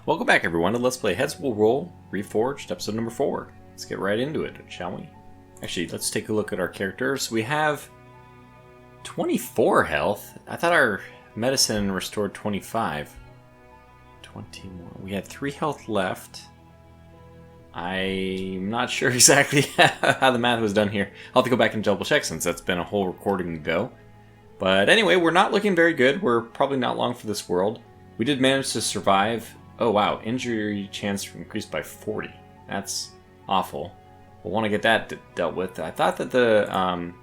Welcome back everyone to Let's Play Heads Will Roll Reforged, episode number 4. Let's get right into it, shall we? Actually, let's take a look at our characters. We have 24 health. I thought our medicine restored 25. 21. We had 3 health left. I'm not sure exactly how the math was done here. I'll have to go back and double check since that's been a whole recording ago. But anyway, we're not looking very good. We're probably not long for this world. We did manage to survive. Oh wow, injury chance increased by 40. That's awful. We'll want to get that dealt with. I thought that the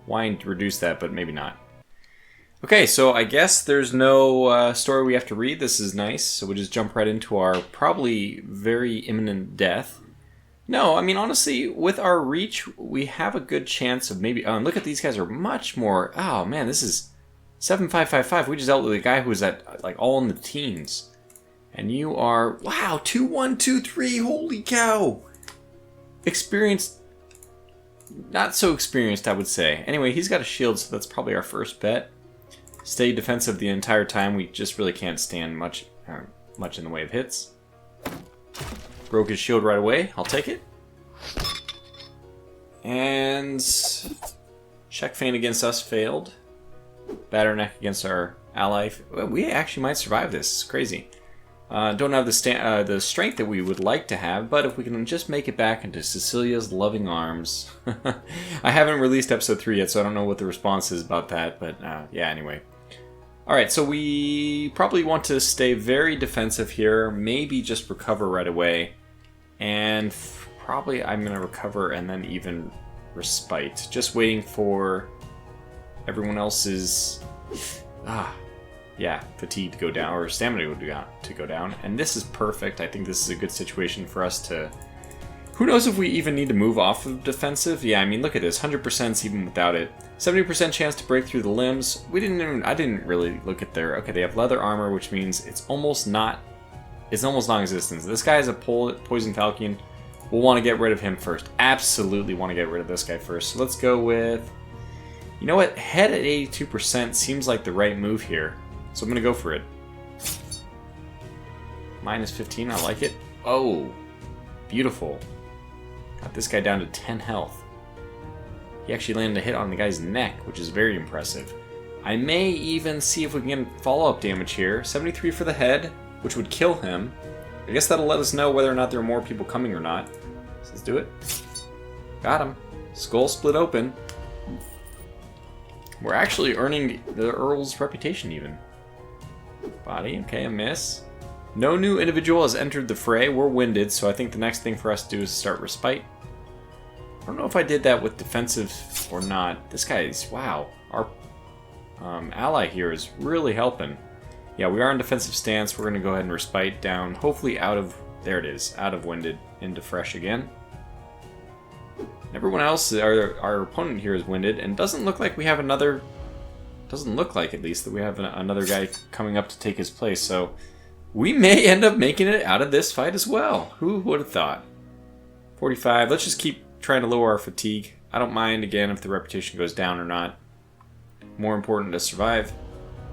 wine reduced that, but maybe not. Okay, so I guess there's no story we have to read. This is nice. So we'll just jump right into our probably very imminent death. No, I mean, honestly, with our reach, we have a good chance of maybe... look at these guys are much more... Oh man, this is 7555. We just dealt with a guy who was at like all in the teens. And you are, wow, 2123, holy cow! Experienced, not so experienced, I would say. Anyway, he's got a shield, so that's probably our first bet. Stay defensive the entire time. We just really can't stand much in the way of hits. Broke his shield right away. I'll take it. And check feint against us failed. Batter neck against our ally. We actually might survive this. It's crazy. Don't have the strength that we would like to have, but if we can just make it back into Cecilia's loving arms. I haven't released episode 3 yet, so I don't know what the response is about that, but yeah, anyway. Alright, so we probably want to stay very defensive here, maybe just recover right away, and probably I'm going to recover and then even respite. Just waiting for everyone else's... yeah, fatigue to go down, or stamina to go down. And this is perfect. I think this is a good situation for us to... Who knows if we even need to move off of defensive? Yeah, I mean, look at this. 100% even without it. 70% chance to break through the limbs. I didn't really look at their... Okay, they have leather armor, which means it's almost non-existent. This guy is a poison falcon. We'll want to get rid of him first. Absolutely want to get rid of this guy first. So let's go with... You know what? Head at 82% seems like the right move here. So I'm going to go for it. Minus 15, I like it. Oh, beautiful. Got this guy down to 10 health. He actually landed a hit on the guy's neck, which is very impressive. I may even see if we can get follow-up damage here. 73 for the head, which would kill him. I guess that'll let us know whether or not there are more people coming or not. So let's do it. Got him. Skull split open. We're actually earning the Earl's reputation even. Body, okay, a miss. No new individual has entered the fray. We're winded, so I think the next thing for us to do is start respite. I don't know if I did that with defensive or not. This guy is, wow. Our ally here is really helping. Yeah, we are in defensive stance. We're going to go ahead and respite down, hopefully out of, there it is, out of winded into fresh again. Everyone else, our opponent here is winded, and doesn't look like we have another... Doesn't look like, at least, that we have another guy coming up to take his place, so we may end up making it out of this fight as well. Who would have thought? 45. Let's just keep trying to lower our fatigue. I don't mind, again, if the reputation goes down or not. More important to survive,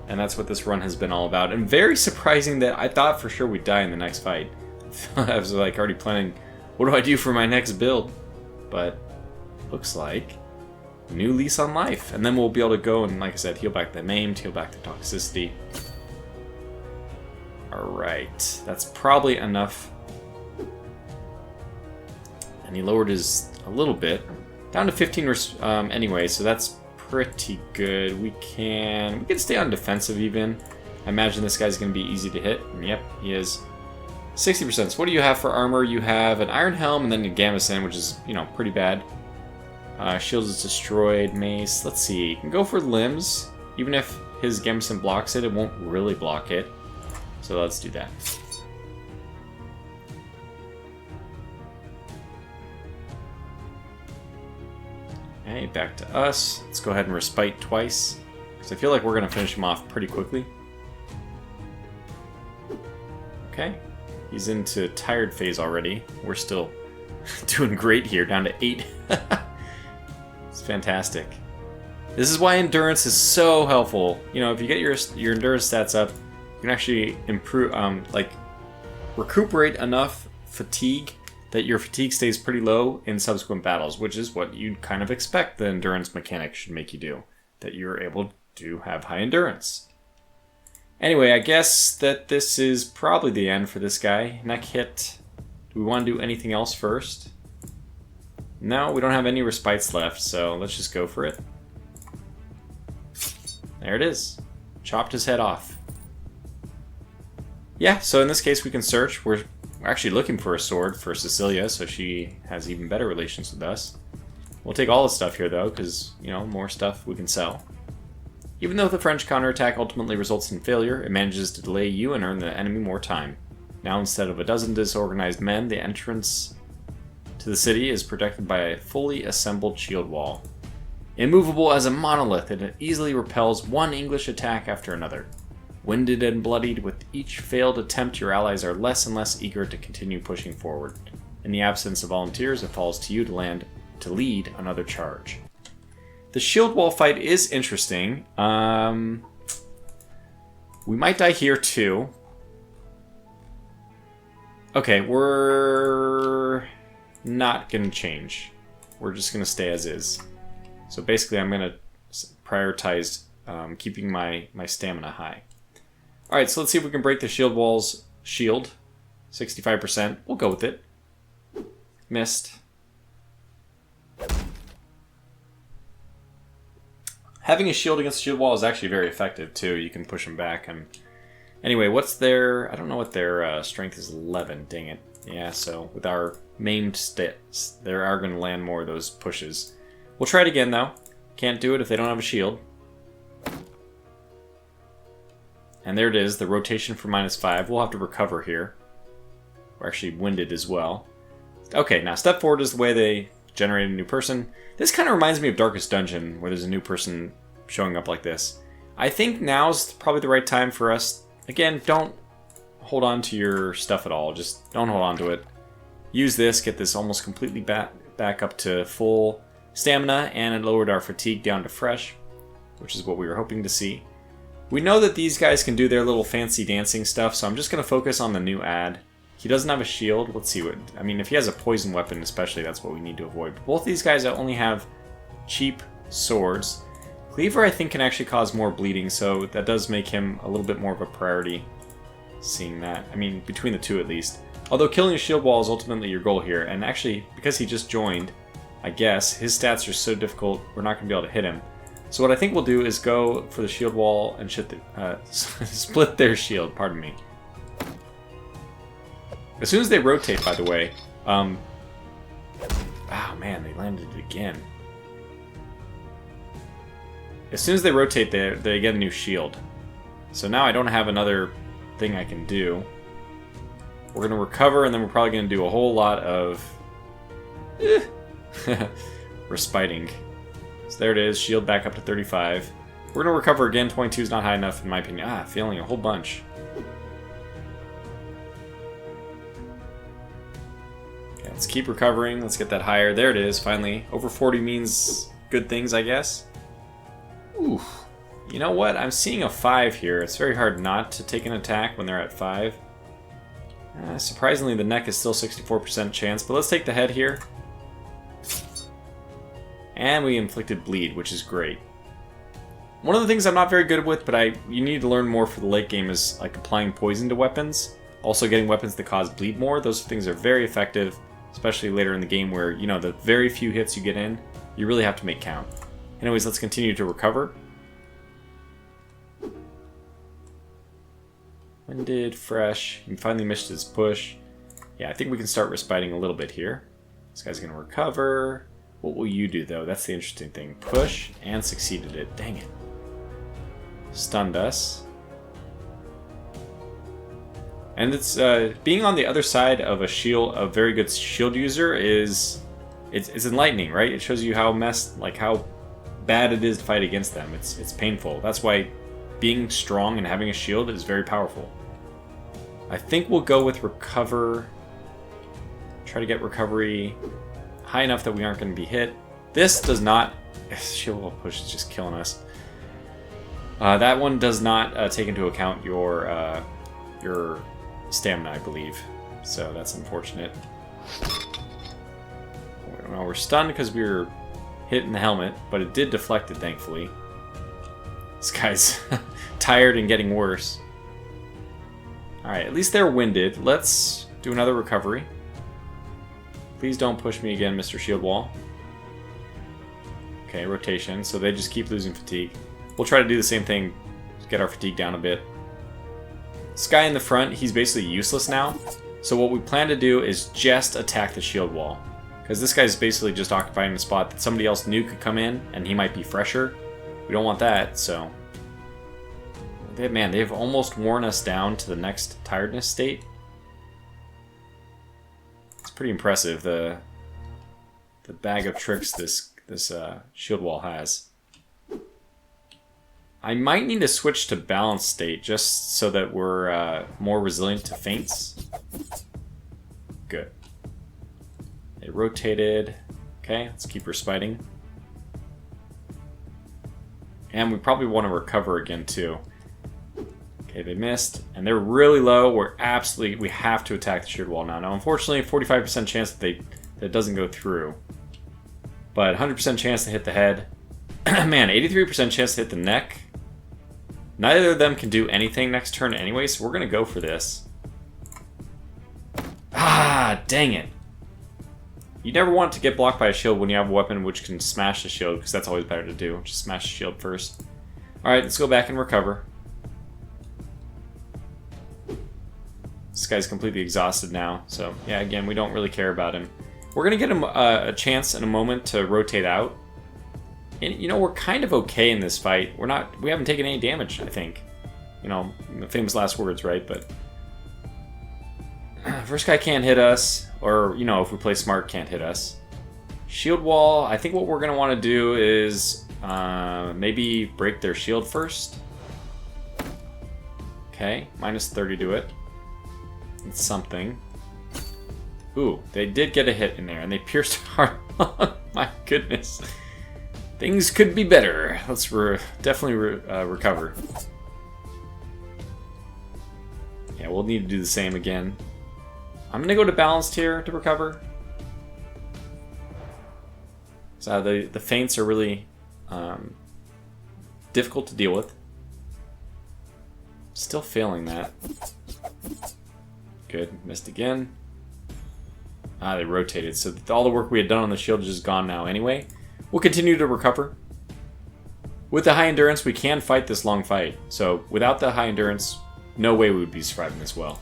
and that's what this run has been all about. And very surprising that I thought for sure we'd die in the next fight. I was like already planning, what do I do for my next build? But looks like new lease on life, and then we'll be able to go and, like I said, heal back the maimed, heal back the toxicity. Alright, that's probably enough. And he lowered his a little bit. Down to 15 anyway, so that's pretty good. We can stay on defensive even. I imagine this guy's going to be easy to hit. And yep, he is. 60%. So what do you have for armor? You have an iron helm and then a gambeson, which is, you know, pretty bad. Shield is destroyed. Mace. Let's see. You can go for limbs. Even if his gambeson blocks it, it won't really block it. So let's do that. Okay, back to us. Let's go ahead and respite twice, because I feel like we're going to finish him off pretty quickly. Okay. He's into tired phase already. We're still doing great here, down to 8. It's fantastic. This is why endurance is so helpful. You know, if you get your endurance stats up, you can actually improve, like, recuperate enough fatigue that your fatigue stays pretty low in subsequent battles, which is what you'd kind of expect the endurance mechanic should make you do, that you're able to have high endurance. Anyway, I guess that this is probably the end for this guy. Neck hit. Do we want to do anything else first? No, we don't have any respites left, so let's just go for it. There it is. Chopped his head off. Yeah, so in this case we can search. We're actually looking for a sword for Cecilia, so she has even better relations with us. We'll take all the stuff here, though, because, you know, more stuff we can sell. Even though the French counterattack ultimately results in failure, it manages to delay you and earn the enemy more time. Now, instead of a dozen disorganized men, the entrance to the city is protected by a fully assembled shield wall. Immovable as a monolith, it easily repels one English attack after another. Winded and bloodied, with each failed attempt, your allies are less and less eager to continue pushing forward. In the absence of volunteers, it falls to you to lead another charge. The shield wall fight is interesting. We might die here too. Okay, we're not going to change. We're just going to stay as is. So basically I'm going to prioritize keeping my stamina high. Alright, so let's see if we can break the shield wall's shield. 65%. We'll go with it. Missed. Having a shield against the shield wall is actually very effective too. You can push them back. And anyway, what's their... I don't know what their strength is. 11. Dang it. Yeah, so with our maimed stats, they are going to land more of those pushes. We'll try it again though. Can't do it if they don't have a shield. And there it is, the rotation for -5. We'll have to recover here. We're actually winded as well. Okay, now step forward is the way they generate a new person. This kind of reminds me of Darkest Dungeon, where there's a new person showing up like this. I think now's probably the right time for us. Again, don't hold on to your stuff at all. Just don't hold on to it. Use this, get this almost completely back up to full stamina, and it lowered our fatigue down to fresh, which is what we were hoping to see. We know that these guys can do their little fancy dancing stuff, so I'm just going to focus on the new ad. He doesn't have a shield. Let's see what... I mean, if he has a poison weapon especially, that's what we need to avoid. But both these guys only have cheap swords. Cleaver, I think, can actually cause more bleeding, so that does make him a little bit more of a priority, seeing that. I mean, between the two at least. Although killing a shield wall is ultimately your goal here, and actually, because he just joined, I guess, his stats are so difficult, we're not going to be able to hit him. So what I think we'll do is go for the shield wall and split their shield, pardon me. As soon as they rotate, by the way, oh man, they landed it again. As soon as they rotate, they get a new shield. So now I don't have another thing I can do. We're going to recover, and then we're probably going to do a whole lot of respiting. So there it is, shield back up to 35. We're going to recover again. 22 is not high enough in my opinion. Failing a whole bunch. Okay, let's keep recovering. Let's get that higher. There it is, finally. Over 40 means good things, I guess. Ooh. You know what? I'm seeing a 5 here. It's very hard not to take an attack when they're at 5. Surprisingly, the neck is still 64% chance, but let's take the head here. And we inflicted bleed, which is great. One of the things I'm not very good with, but you need to learn more for the late game, is like applying poison to weapons. Also getting weapons that cause bleed more. Those things are very effective, especially later in the game where, you know, the very few hits you get in, you really have to make count. Anyways, let's continue to recover. Winded, fresh. He finally missed his push. Yeah, I think we can start respiting a little bit here. This guy's going to recover. What will you do, though? That's the interesting thing. Push, and succeeded it. Dang it. Stunned us. And it's being on the other side of a very good shield user it's enlightening, right? It shows you how how bad it is to fight against them. It's painful. That's why being strong and having a shield is very powerful. I think we'll go with recover. Try to get recovery high enough that we aren't going to be hit. This does not... Shield wall push is just killing us. That one does not take into account your stamina, I believe. So that's unfortunate. Well, we're stunned because we were hit in the helmet, but it did deflect it, thankfully. This guy's tired and getting worse. Alright, at least they're winded. Let's do another recovery. Please don't push me again, Mr. Shield Wall. Okay, rotation, so they just keep losing fatigue. We'll try to do the same thing, get our fatigue down a bit. This guy in the front, he's basically useless now. So what we plan to do is just attack the shield wall. Because this guy's basically just occupying the spot that somebody else new could come in, and he might be fresher. We don't want that, so... Man, they've almost worn us down to the next tiredness state. It's pretty impressive, the bag of tricks this shield wall has. I might need to switch to balanced state just so that we're more resilient to feints. Good. They rotated. Okay, let's keep respiting. And we probably want to recover again too. Okay, they missed, and they're really low. We have to attack the shield wall now. Now, unfortunately, 45% chance that it doesn't go through, but 100% chance to hit the head. Man, 83% chance to hit the neck. Neither of them can do anything next turn anyway, so we're gonna go for this. Ah, dang it! You never want to get blocked by a shield when you have a weapon which can smash the shield, because that's always better to do. Just smash the shield first. All right, let's go back and recover. This guy's completely exhausted now, so yeah, again, we don't really care about him. We're gonna get him a chance in a moment to rotate out. And, you know, we're kind of okay in this fight. We haven't taken any damage, I think. You know, the famous last words, right? But first guy can't hit us, or, you know, if we play smart, can't hit us. Shield wall, I think what we're gonna want to do is maybe break their shield first. Okay, minus 30 to it. It's something. Ooh, they did get a hit in there, and they pierced our lung. My goodness. Things could be better. Let's definitely recover. Yeah, we'll need to do the same again. I'm going to go to balanced here to recover. So the feints are really difficult to deal with. Still failing that. Good, missed again. Ah, they rotated, so all the work we had done on the shield is just gone now anyway. We'll continue to recover. With the high endurance, we can fight this long fight. So without the high endurance, no way we would be surviving this well.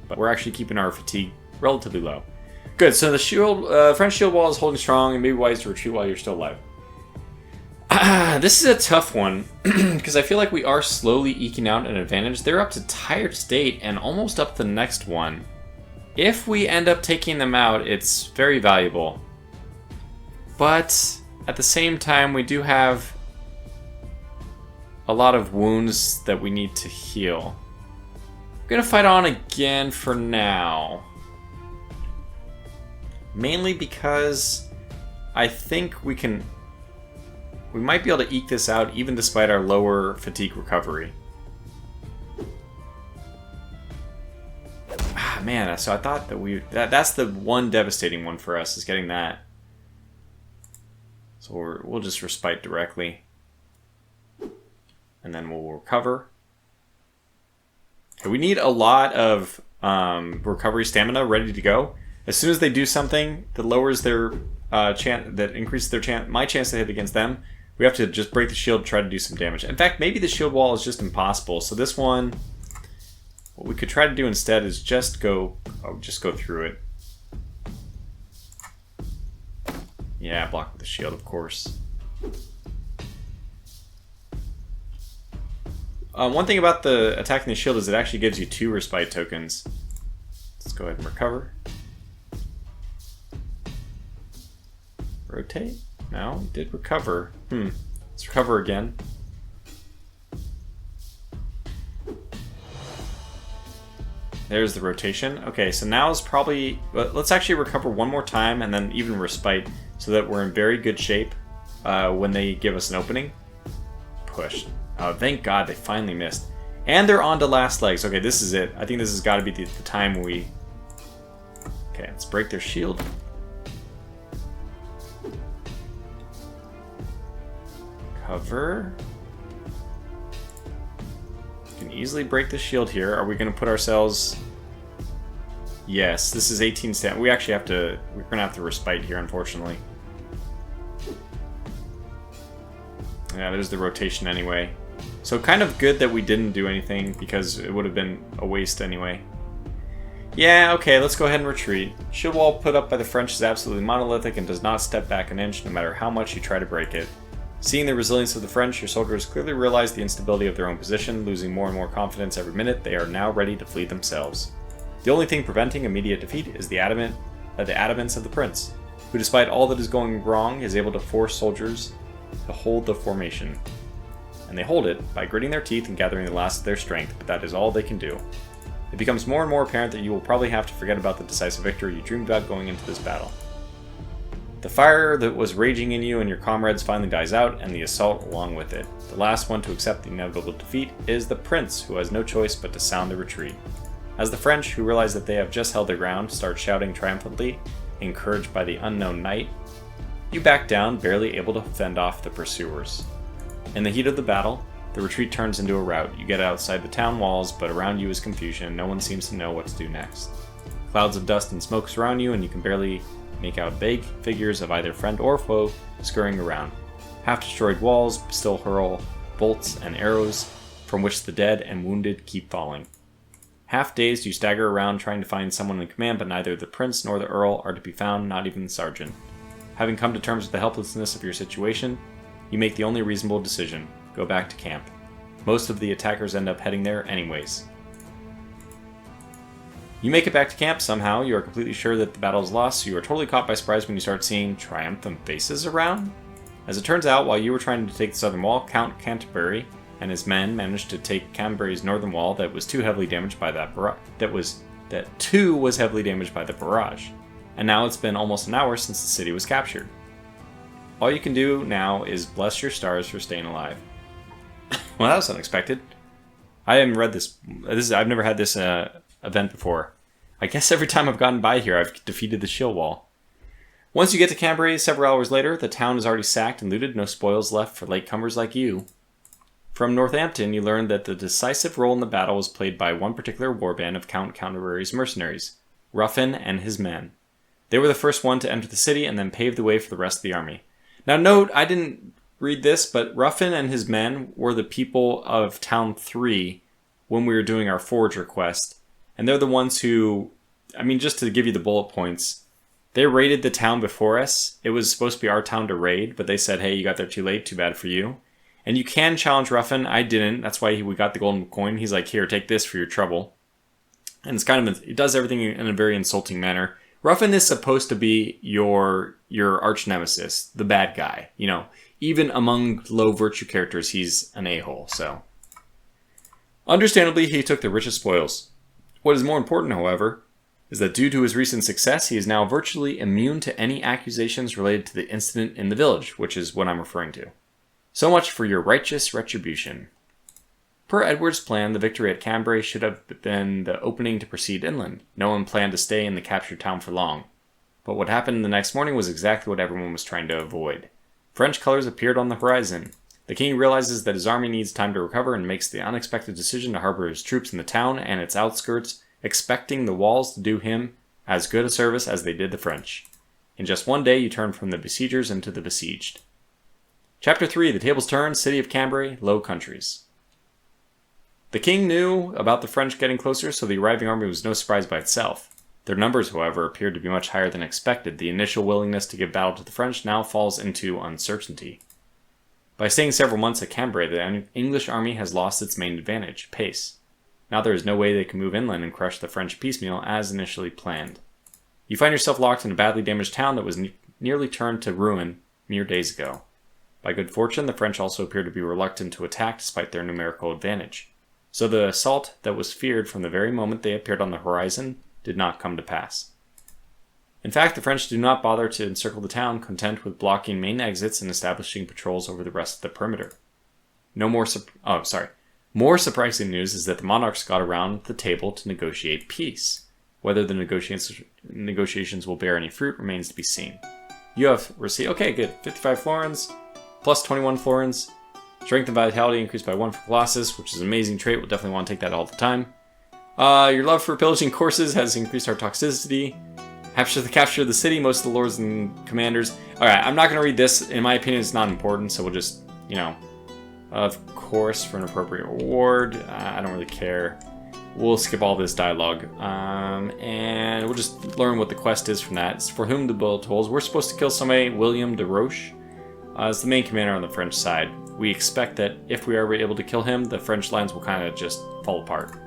But we're actually keeping our fatigue relatively low. Good, so the shield, French shield wall is holding strong, and maybe wise to retreat while you're still alive. This is a tough one, because I feel like we are slowly eking out an advantage. They're up to tired state and almost up the next one. If we end up taking them out, it's very valuable. But at the same time, we do have a lot of wounds that we need to heal. I'm gonna fight on again for now. Mainly because I think we might be able to eke this out even despite our lower fatigue recovery. Ah, man, so I thought that that's the one devastating one for us, is getting that. So we'll just respite directly. And then we'll recover. Okay, we need a lot of recovery stamina ready to go. As soon as they do something that lowers their that increases their my chance to hit against them, we have to just break the shield, try to do some damage. In fact, maybe the shield wall is just impossible. So this one, what we could try to do instead is just go through it. Yeah, block with the shield, of course. One thing about the attacking the shield is it actually gives you 2 respite tokens. Let's go ahead and recover. Rotate? No, it did recover. Let's recover again. There's the rotation. Okay, so now is probably... Let's actually recover one more time and then even respite so that we're in very good shape when they give us an opening. Push. Oh, thank God they finally missed. And they're on to last legs. Okay, this is it. I think this has got to be the time we... Okay, let's break their shield. Cover. We can easily break the shield here. Are we going to put ourselves... Yes, this is 18 stamina. We actually have to... We're going to have to respite here, unfortunately. Yeah, there's the rotation anyway. So kind of good that we didn't do anything, because it would have been a waste anyway. Yeah, okay, let's go ahead and retreat. Shield wall put up by the French is absolutely monolithic and does not step back an inch no matter how much you try to break it. Seeing the resilience of the French, your soldiers clearly realize the instability of their own position, losing more and more confidence every minute. They are now ready to flee themselves. The only thing preventing immediate defeat is the adamance of the Prince, who despite all that is going wrong is able to force soldiers to hold the formation. And they hold it by gritting their teeth and gathering the last of their strength, but that is all they can do. It becomes more and more apparent that you will probably have to forget about the decisive victory you dreamed about going into this battle. The fire that was raging in you and your comrades finally dies out, and the assault along with it. The last one to accept the inevitable defeat is the Prince, who has no choice but to sound the retreat. As the French, who realize that they have just held their ground, start shouting triumphantly, encouraged by the unknown knight, you back down, barely able to fend off the pursuers. In the heat of the battle, the retreat turns into a rout. You get outside the town walls, but around you is confusion, and no one seems to know what to do next. Clouds of dust and smoke surround you, and you can barely make out vague figures of either friend or foe scurrying around. Half-destroyed walls still hurl bolts and arrows, from which the dead and wounded keep falling. Half-dazed, you stagger around trying to find someone in command, but neither the Prince nor the Earl are to be found, not even the Sergeant. Having come to terms with the helplessness of your situation, you make the only reasonable decision. Go back to camp. Most of the attackers end up heading there anyways. You make it back to camp somehow. You are completely sure that the battle is lost, so you are totally caught by surprise when you start seeing triumphant faces around. As it turns out, while you were trying to take the southern wall, Count Canterbury and his men managed to take Canterbury's northern wall that was too heavily damaged by that barrage. That too was heavily damaged by the barrage. And now it's been almost an hour since the city was captured. All you can do now is bless your stars for staying alive. Well, that was unexpected. I haven't read this. I've never had this event before. I guess every time I've gotten by here, I've defeated the shield wall. Once you get to Cambrai, several hours later, the town is already sacked and looted. No spoils left for latecomers like you. From Northampton, you learned that the decisive role in the battle was played by one particular warband of Count Canterbury's mercenaries, Ruffin and his men. They were the first one to enter the city and then paved the way for the rest of the army. Now note, I didn't read this, but Ruffin and his men were the people of Town 3 when we were doing our Forge request. And they're the ones who, I mean, just to give you the bullet points, they raided the town before us. It was supposed to be our town to raid, but they said, hey, you got there too late, too bad for you. And you can challenge Ruffin. I didn't. That's why we got the golden coin. He's like, here, take this for your trouble. And it's kind of, it does everything in a very insulting manner. Ruffin is supposed to be your arch nemesis, the bad guy. You know, even among low virtue characters, he's an a-hole, so. Understandably, he took the richest spoils. What is more important, however, is that due to his recent success, he is now virtually immune to any accusations related to the incident in the village, which is what I'm referring to. So much for your righteous retribution. Per Edward's plan, the victory at Cambrai should have been the opening to proceed inland. No one planned to stay in the captured town for long. But what happened the next morning was exactly what everyone was trying to avoid. French colors appeared on the horizon. The king realizes that his army needs time to recover and makes the unexpected decision to harbor his troops in the town and its outskirts, expecting the walls to do him as good a service as they did the French. In just one day, you turn from the besiegers into the besieged. Chapter 3, The Tables Turn, City of Cambrai, Low Countries. The king knew about the French getting closer, so the arriving army was no surprise by itself. Their numbers, however, appeared to be much higher than expected. The initial willingness to give battle to the French now falls into uncertainty. By staying several months at Cambrai, the English army has lost its main advantage, pace. Now there is no way they can move inland and crush the French piecemeal as initially planned. You find yourself locked in a badly damaged town that was nearly turned to ruin mere days ago. By good fortune, the French also appear to be reluctant to attack despite their numerical advantage. So the assault that was feared from the very moment they appeared on the horizon did not come to pass. In fact, the French do not bother to encircle the town, content with blocking main exits and establishing patrols over the rest of the perimeter. More surprising news is that the monarchs got around the table to negotiate peace. Whether the negotiations will bear any fruit remains to be seen. You have received... Okay, good. 55 florins, plus 21 florins. Strength and vitality increased by 1 for Colossus, which is an amazing trait. We'll definitely want to take that all the time. Your love for pillaging courses has increased our toxicity. Capture the city, most of the lords and commanders. Alright, I'm not going to read this. In my opinion, it's not important, so we'll just, you know... Of course, for an appropriate reward. I don't really care. We'll skip all this dialogue. And we'll just learn what the quest is from that. It's for whom the bullet tolls. We're supposed to kill somebody, William de Roche. As the main commander on the French side. We expect that if we are able to kill him, the French lines will kind of just fall apart.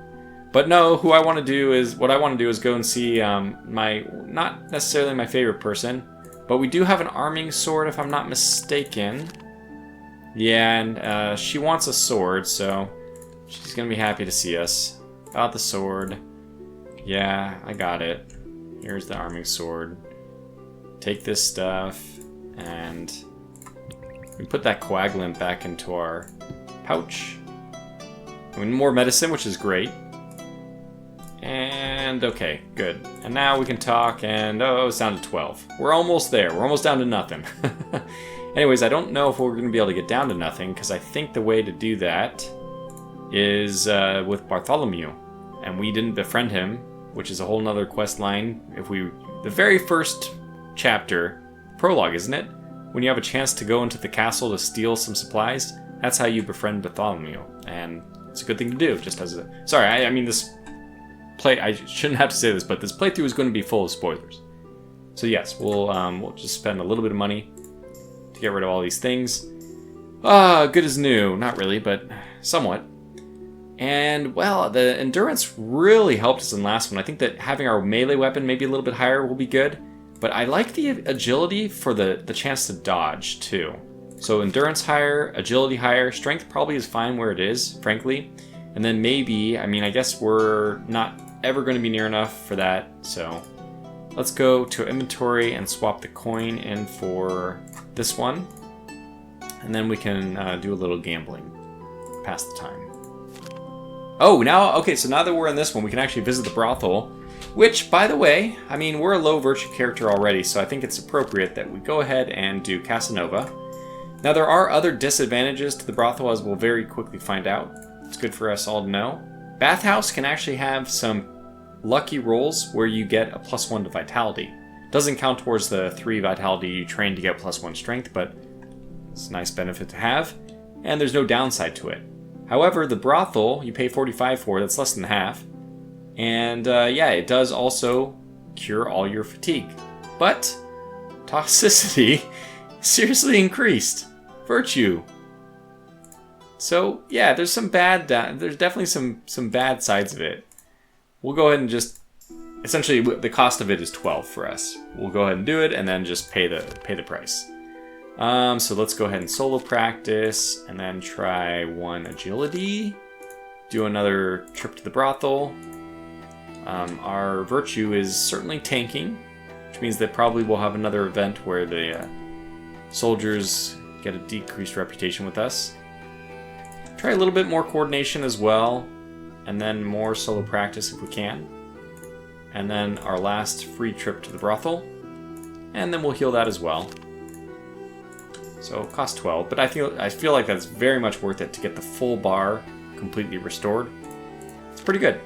But no, what I want to do is go and see not necessarily my favorite person, but we do have an arming sword if I'm not mistaken. Yeah, and she wants a sword, so she's going to be happy to see us. Got the sword. Yeah, I got it. Here's the arming sword. Take this stuff, and we put that coagulant back into our pouch. And more medicine, which is great. And, okay, good. And now we can talk, and, oh, it's down to 12. We're almost there. We're almost down to nothing. Anyways, I don't know if we're going to be able to get down to nothing, because I think the way to do that is with Bartholomew. And we didn't befriend him, which is a whole nother quest line. The very first chapter, prologue, isn't it? When you have a chance to go into the castle to steal some supplies, that's how you befriend Bartholomew. And it's a good thing to do, just as a... Sorry, I mean, I shouldn't have to say this, but this playthrough is going to be full of spoilers. So yes, we'll just spend a little bit of money to get rid of all these things. Good as new. Not really, but somewhat. And, well, the endurance really helped us in the last one. I think that having our melee weapon maybe a little bit higher will be good. But I like the agility for the chance to dodge, too. So endurance higher, agility higher, strength probably is fine where it is, frankly. And then maybe, I mean, I guess we're not ever going to be near enough for that. So let's go to inventory and swap the coin in for this one. And then we can do a little gambling. Pass the time. Oh, okay, so now that we're in this one, we can actually visit the brothel. Which, by the way, I mean, we're a low virtue character already, so I think it's appropriate that we go ahead and do Casanova. Now, there are other disadvantages to the brothel, as we'll very quickly find out. It's good for us all to know. Bathhouse can actually have some lucky rolls where you get a +1 to vitality. Doesn't count towards the 3 vitality you train to get +1 strength, but it's a nice benefit to have. And there's no downside to it. However, the brothel, you pay 45 for, that's less than half. And yeah, it does also cure all your fatigue. But toxicity seriously increased. Virtue. So yeah, there's some bad. There's definitely some bad sides of it. We'll go ahead and just essentially the cost of it is 12 for us. We'll go ahead and do it, and then just pay the price. So let's go ahead and solo practice, and then try 1 agility. Do another trip to the brothel. Our virtue is certainly tanking, which means that probably we'll have another event where the soldiers get a decreased reputation with us. Try a little bit more coordination as well, and then more solo practice if we can. And then our last free trip to the brothel, and then we'll heal that as well. So it costs 12, but I feel like that's very much worth it to get the full bar completely restored. It's pretty good.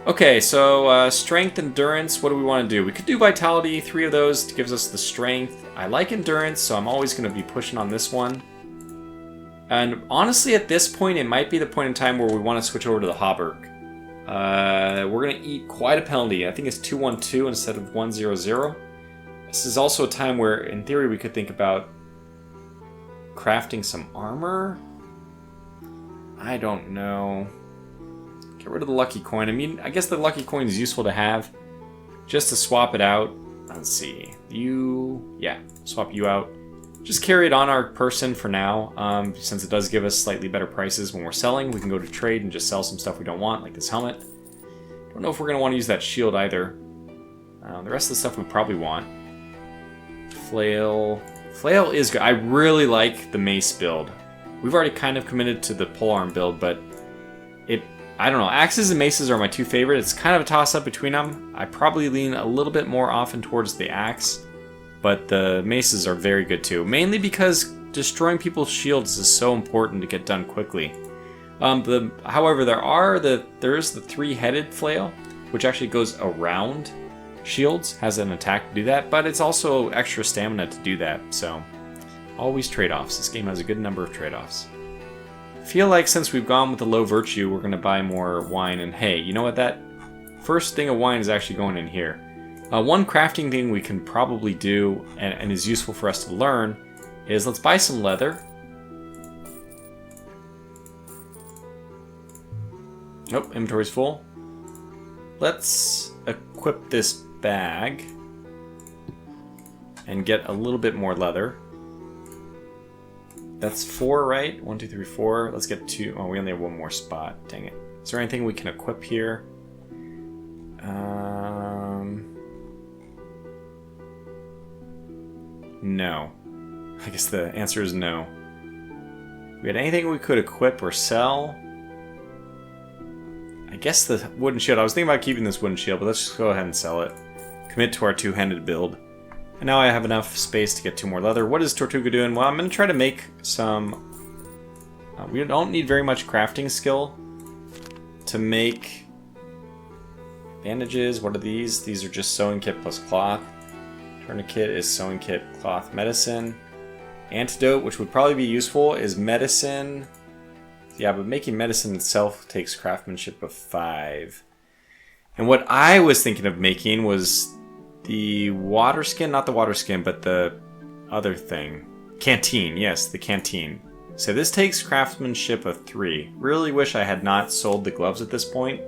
Okay, so strength, endurance, what do we want to do? We could do vitality, 3 of those gives us the strength. I like endurance, so I'm always going to be pushing on this one. And honestly, at this point, it might be the point in time where we want to switch over to the hauberk. We're going to eat quite a penalty. I think it's 212 instead of 100. This is also a time where, in theory, we could think about crafting some armor. I don't know. Get rid of the lucky coin. I mean, I guess the lucky coin is useful to have just to swap it out. Let's see. Yeah, swap you out. Just carry it on our person for now, since it does give us slightly better prices when we're selling. We can go to trade and just sell some stuff we don't want, like this helmet. Don't know if we're going to want to use that shield either. The rest of the stuff we probably want. Flail. Flail is good. I really like the mace build. We've already kind of committed to the polearm build, but I don't know, axes and maces are my two favorite. It's kind of a toss-up between them. I probably lean a little bit more often towards the axe, but the maces are very good too. Mainly because destroying people's shields is so important to get done quickly. However, there is the three-headed flail, which actually goes around shields, has an attack to do that, but it's also extra stamina to do that, so always trade-offs. This game has a good number of trade-offs. I feel like since we've gone with the low virtue, we're going to buy more wine, and hey, you know what, that first thing of wine is actually going in here. One crafting thing we can probably do, and is useful for us to learn, is let's buy some leather. Nope, inventory's full. Let's equip this bag and get a little bit more leather. That's 4, right? 1, 2, 3, 4. Let's get 2. Oh, we only have one more spot. Dang it. Is there anything we can equip here? No. I guess the answer is no. We had anything we could equip or sell? I guess the wooden shield. I was thinking about keeping this wooden shield, but let's just go ahead and sell it. Commit to our two-handed build. And now I have enough space to get 2 more leather. What is Tortuga doing? Well, I'm going to try to make some... we don't need very much crafting skill to make bandages. What are these? These are just sewing kit plus cloth. Tourniquet is sewing kit, cloth, medicine. Antidote, which would probably be useful, is medicine. Yeah, but making medicine itself takes craftsmanship of 5. And what I was thinking of making was the water skin, not the water skin, but the other thing. Canteen, yes, the canteen. So this takes craftsmanship of 3. Really wish I had not sold the gloves at this point.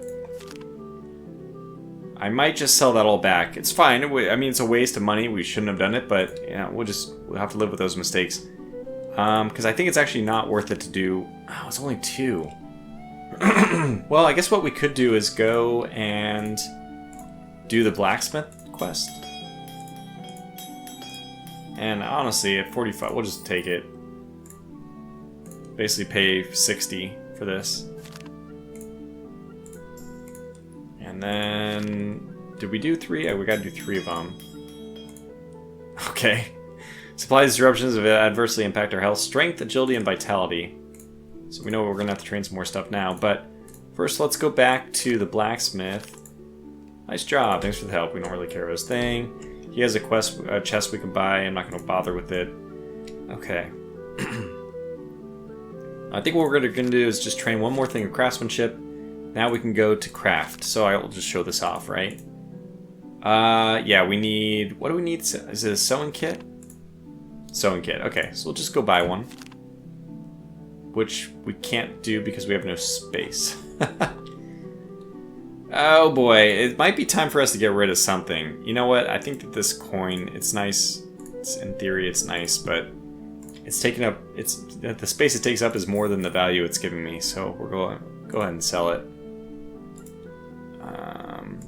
I might just sell that all back. It's fine. I mean, it's a waste of money. We shouldn't have done it, but you know, we'll have to live with those mistakes. Because I think it's actually not worth it to do. Oh, it's only 2. Well, I guess what we could do is go and do the blacksmith quest. And honestly, at 45, we'll just take it. Basically pay 60 for this. And then, did we do 3? Oh, we gotta do 3 of them. Okay. Supply disruptions adversely impact our health, strength, agility, and vitality. So we know we're gonna have to train some more stuff now, but first let's go back to the blacksmith. Nice job, thanks for the help. We don't really care about his thing. He has a chest we can buy. I'm not gonna bother with it. Okay. I think what we're gonna do is just train one more thing of craftsmanship. Now we can go to craft. So I will just show this off, right? Yeah, we need... What do we need? Is it a sewing kit? Sewing kit. Okay, so we'll just go buy one. Which we can't do because we have no space. Oh boy, it might be time for us to get rid of something. You know what? I think that this coin, it's nice. In theory, it's nice, but it's taking up... the space it takes up is more than the value it's giving me. So we're going to go ahead and sell it.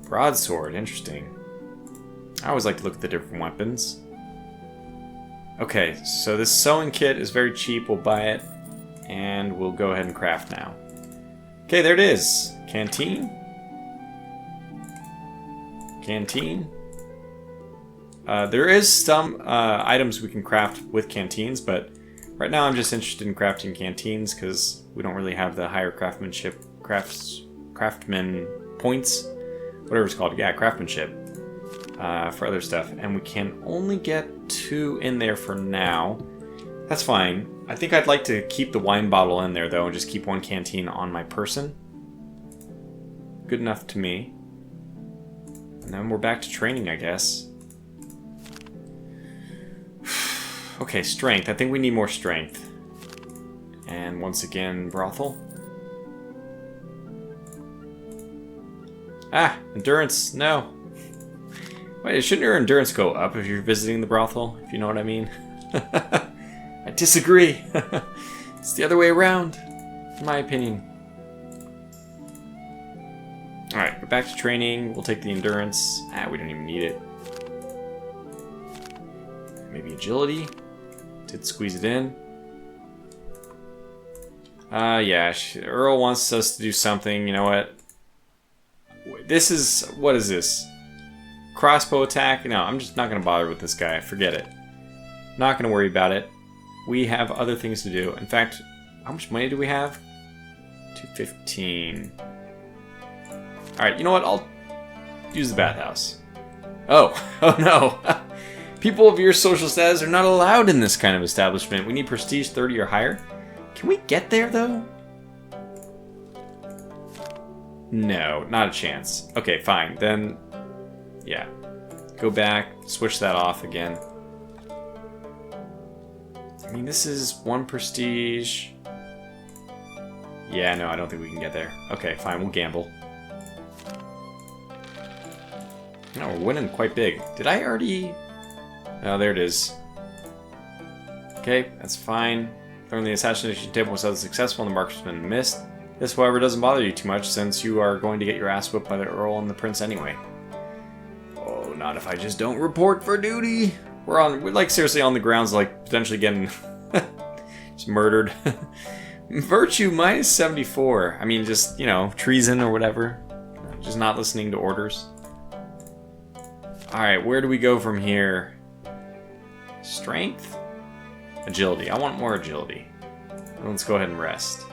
Broadsword, interesting. I always like to look at the different weapons. Okay, so this sewing kit is very cheap. We'll buy it, and we'll go ahead and craft now. Okay, there it is. Canteen. Canteen. There is some items we can craft with canteens, but right now I'm just interested in crafting canteens because we don't really have the higher craftsmanship, craftsman points, whatever it's called. Yeah, craftsmanship for other stuff, and we can only get 2 in there for now. That's fine. I think I'd like to keep the wine bottle in there though, and just keep 1 canteen on my person. Good enough to me. And then we're back to training, I guess. Okay, strength. I think we need more strength. And once again, brothel. Ah, endurance. No. Wait, shouldn't your endurance go up if you're visiting the brothel? If you know what I mean. I disagree. It's the other way around, in my opinion. Alright, we're back to training. We'll take the endurance. Ah, we don't even need it. Maybe agility. Did squeeze it in. Yeah, Earl wants us to do something. You know what? This is... What is this? Crossbow attack? No, I'm just not going to bother with this guy. Forget it. Not going to worry about it. We have other things to do. In fact, how much money do we have? 215. Alright, you know what? I'll use the bathhouse. Oh. Oh no. People of your social status are not allowed in this kind of establishment. We need prestige 30 or higher. Can we get there, though? No, not a chance. Okay, fine. Then, yeah. Go back, switch that off again. I mean, this is 1 prestige. Yeah, no, I don't think we can get there. Okay, fine, we'll gamble. No, we're winning quite big. Did I already... Oh, there it is. Okay, that's fine. Learn the assassination table was unsuccessful and the marksman missed. This, however, doesn't bother you too much since you are going to get your ass whipped by the Earl and the Prince anyway. Oh, not if I just don't report for duty. We're like seriously on the grounds, like potentially getting just murdered. Virtue minus 74. I mean, just, you know, treason or whatever. Just not listening to orders. Alright, where do we go from here? Strength? Agility. I want more agility. Let's go ahead and rest.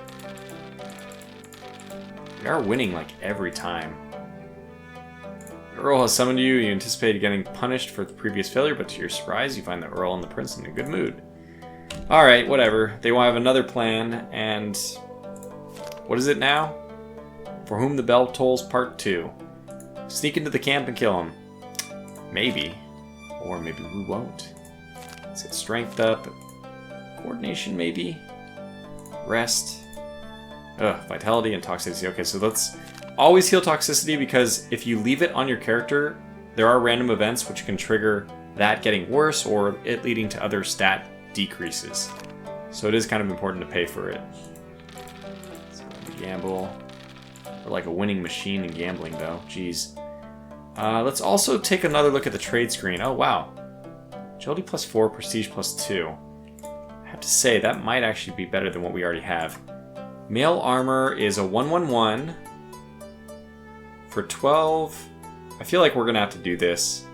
We are winning like every time. The Earl has summoned you. You anticipated getting punished for the previous failure, but to your surprise, you find the Earl and the Prince in a good mood. Alright, whatever. They will have another plan, and... What is it now? For whom the bell tolls, part 2. Sneak into the camp and kill him. Maybe. Or maybe we won't. Let's get strength up. Coordination, maybe? Rest. Ugh, vitality and toxicity. Okay, so let's always heal toxicity, because if you leave it on your character, there are random events which can trigger that getting worse or it leading to other stat decreases. So it is kind of important to pay for it. So gamble. We're like a winning machine in gambling, though. Jeez. Let's also take another look at the trade screen. Oh, wow. Agility plus 4, prestige plus 2. I have to say, that might actually be better than what we already have. Mail armor is a 111 for 12. I feel like we're going to have to do this.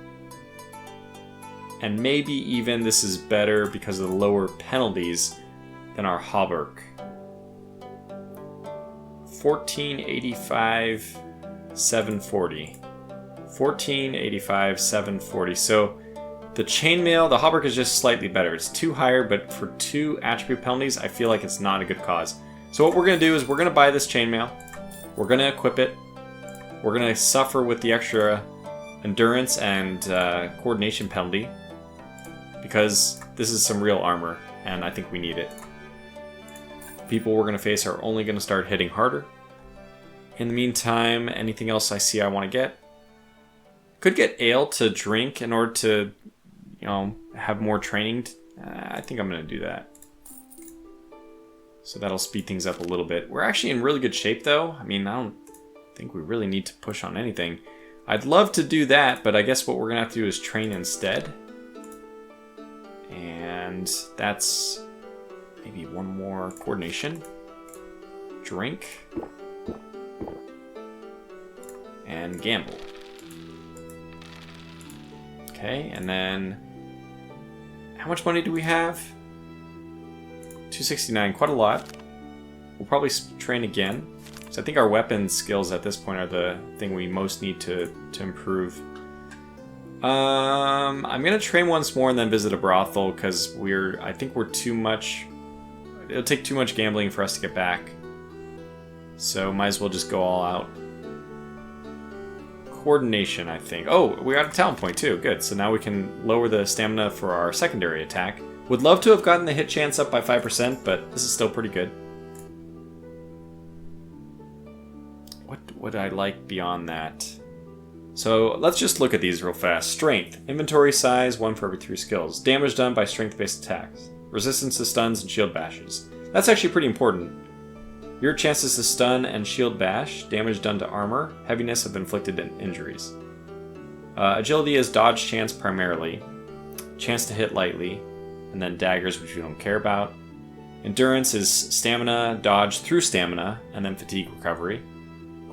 And maybe even this is better because of the lower penalties than our hauberk. 1485, 740. 1485, 740. So the chainmail, the hauberk is just slightly better. It's 2 higher, but for 2 attribute penalties, I feel like it's not a good cause. So what we're going to do is we're going to buy this chainmail. We're going to equip it. We're going to suffer with the extra endurance and coordination penalty, because this is some real armor, and I think we need it. People we're going to face are only going to start hitting harder. In the meantime, anything else I see I want to get? Could get ale to drink in order to, you know, have more training. I think I'm going to do that. So that'll speed things up a little bit. We're actually in really good shape, though. I mean, I don't think we really need to push on anything. I'd love to do that, but I guess what we're going to have to do is train instead. And that's maybe one more coordination. Drink. And gamble. Okay, and then how much money do we have? 269, quite a lot. We'll probably train again. So I think our weapon skills at this point are the thing we most need to improve. I'm gonna train once more and then visit a brothel, because I think we're too much. It'll take too much gambling for us to get back. So might as well just go all out. Coordination, I think. Oh, we got a talent point too. Good. So now we can lower the stamina for our secondary attack. Would love to have gotten the hit chance up by 5%, but this is still pretty good. What would I like beyond that? So let's just look at these real fast. Strength. Inventory size, 1 for every 3 skills. Damage done by strength-based attacks. Resistance to stuns and shield bashes. That's actually pretty important. Your chances to stun and shield bash, damage done to armor, heaviness of inflicted injuries. Agility is dodge chance primarily, chance to hit lightly, and then daggers, which we don't care about. Endurance is stamina, dodge through stamina, and then fatigue recovery.